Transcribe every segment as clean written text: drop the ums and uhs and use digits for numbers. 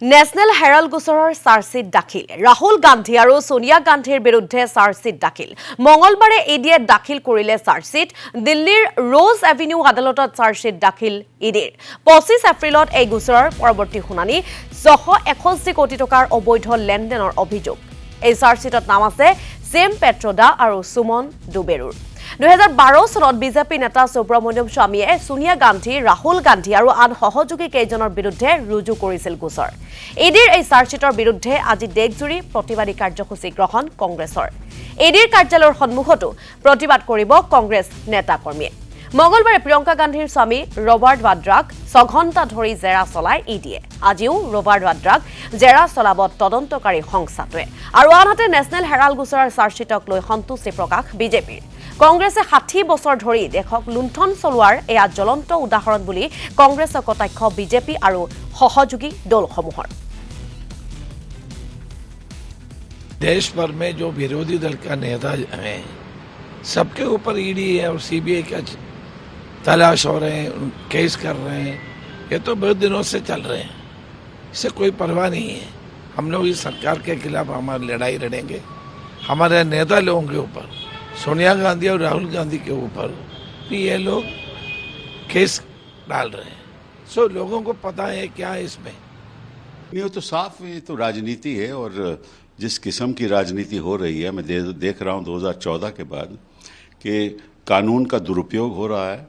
National Herald গোচৰৰ charge sheet দাখিল ৰাহুল গান্ধী আৰু সোনিয়া গান্ধীৰ বিৰুদ্ধে চাৰ্জশ্বিট দাখিল মঙলবাৰে ইডিয়ে দাখিল কৰিলে চাৰ্জশ্বিট দিল্লীৰ ৰোজ এভিনিউ আদালতত চাৰ্জশ্বিট দাখিল ইডিৰ 25 এপ্ৰিলত এই গোচৰৰ পৰৱৰ্তী শুনানি 661 কোটি টকাৰ অবৈধ লেনদেনৰ অভিযোগ এই চাৰ্জশ্বিটত নাম আছে চেম পেট্ৰডা আৰু সুমন দুবেৰুৰ 2012 চনত বিজেপি নেতা সুব্ৰমণ্যম স্বামীয়ে সোনিয়া গান্ধী ৰাহুল গান্ধী আৰু আন সহযোগী কেইজনৰ বিৰুদ্ধে ৰুজু কৰিছিল গোচৰ ইডিৰ এই চাৰ্জশ্বিটৰ বিৰুদ্ধে আজি দেশজুৰি প্ৰতিবাদী কাৰ্যসূচী গ্ৰহণ কংগ্ৰেছৰ ইডিৰ কাৰ্যালয়ৰ সন্মুখতো প্ৰতিবাদ কৰিব কংগ্ৰেছ নেতা কৰ্মীয়ে মঙলবাৰে প্ৰিয়ংকা গান্ধীৰ স্বামী ৰবাৰ্ট ভাদ্ৰাক 6 ঘণ্টা ধৰি জেৰা চলাই ইডিয়ে আজিও ৰবাৰ্ট ভাদ্ৰাক জেৰা চলাব তদন্তকাৰী সংস্থাটোৱে আৰু আনহাতে নেশ্যনেল হেৰাল্ড গোচৰৰ চাৰ্জশ্বিটক লৈ সন্তুষ্টি প্ৰকাশ বিজেপিৰ কংগ্ৰেছে 60 বছৰ ধৰি দেশক লুণ্ঠন চলোৱাৰ এয়া জ্বলন্ত উদাহৰণ বুলি কংগ্ৰেছৰ কটাক্ষ বিজেপি আৰু সহযোগী দলসমূহৰ देश भर में जो विरोधी दल का नेता हैं सबके ऊपर ईडी है और सीबीआई का तलाश हो रहे हैं केस कर रहे हैं ये तो बहुत दिनों से चल रहे हैं इससे कोई परवाह नहीं है हम लोग इस सरकार के खिलाफ हमारी लड़ाई लड़ेंगे हमारे नेता लोगों के ऊपर सोनिया गांधी और राहुल गांधी के ऊपर भी ये लोग केस डाल रहे हैं सो लोगों को पता है क्या है इसमें ये तो साफ ये तो राजनीति है और जिस किस्म की राजनीति हो रही है मैं देख रहा हूँ 2014 के बाद कि कानून का दुरुपयोग हो रहा है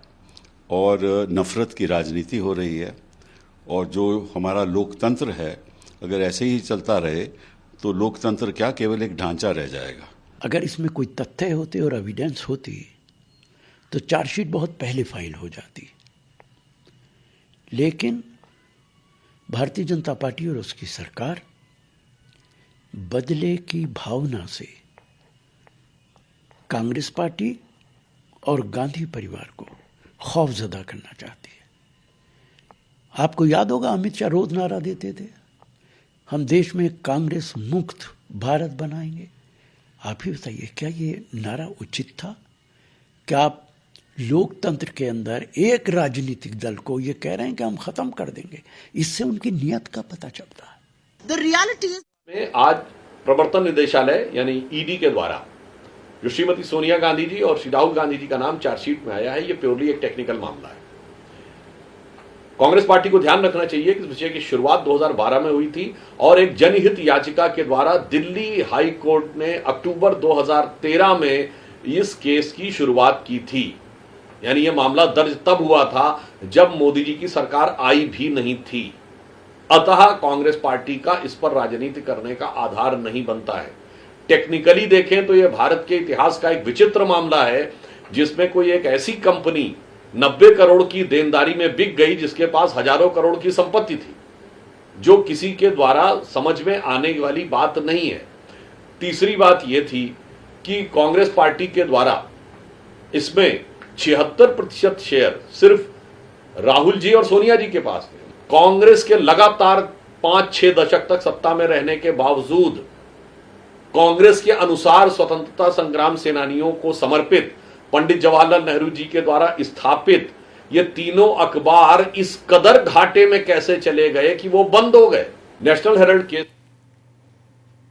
और नफरत की राजनीति हो रही है और जो हमारा लोकतंत्र है अगर ऐसे ही चलता रहे तो लोकतंत्र क्या केवल एक ढांचा रह जाएगा। अगर इसमें कोई तथ्य होते और एविडेंस होती तो चार्जशीट बहुत पहले फाइल हो जाती लेकिन भारतीय जनता पार्टी और उसकी सरकार बदले की भावना से कांग्रेस पार्टी और गांधी परिवार को खौफजदा करना चाहती है। आपको याद होगा अमित शाह रोज नारा देते थे हम देश में कांग्रेस मुक्त भारत बनाएंगे। आप ही बताइए क्या ये नारा उचित था? क्या आप लोकतंत्र के अंदर एक राजनीतिक दल को ये कह रहे हैं कि हम खत्म कर देंगे? इससे उनकी नीयत का पता चलता है। The reality is में आज प्रवर्तन निदेशालय यानी ईडी के द्वारा जो श्रीमती सोनिया गांधी जी और श्री राहुल गांधी जी का नाम चार्जशीट में आया है, ये प्योरली एक टेक्निकल मामला है। कांग्रेस पार्टी को ध्यान रखना चाहिए कि इस विषय की शुरुआत 2012 में हुई थी और एक जनहित याचिका के द्वारा दिल्ली हाई कोर्ट ने अक्टूबर 2013 में इस केस की शुरुआत की थी। यानी यह मामला दर्ज तब हुआ था जब मोदी जी की सरकार आई भी नहीं थी। अतः कांग्रेस पार्टी का इस पर राजनीति करने का आधार नहीं बनता है। टेक्निकली देखें तो यह भारत के इतिहास का एक विचित्र मामला है जिसमें कोई एक ऐसी कंपनी 90 करोड़ की देनदारी में बिक गई जिसके पास हजारों करोड़ की संपत्ति थी, जो किसी के द्वारा समझ में आने वाली बात नहीं है। तीसरी बात यह थी कि कांग्रेस पार्टी के द्वारा इसमें 76% शेयर सिर्फ राहुल जी और सोनिया जी के पास थे। कांग्रेस के लगातार 5-6 दशक तक सत्ता में रहने के बावजूद कांग्रेस के अनुसार स्वतंत्रता संग्राम सेनानियों को समर्पित पंडित जवाहरलाल नेहरू जी के द्वारा स्थापित ये तीनों अखबार इस कदर घाटे में कैसे चले गए कि वो बंद हो गए। National Herald case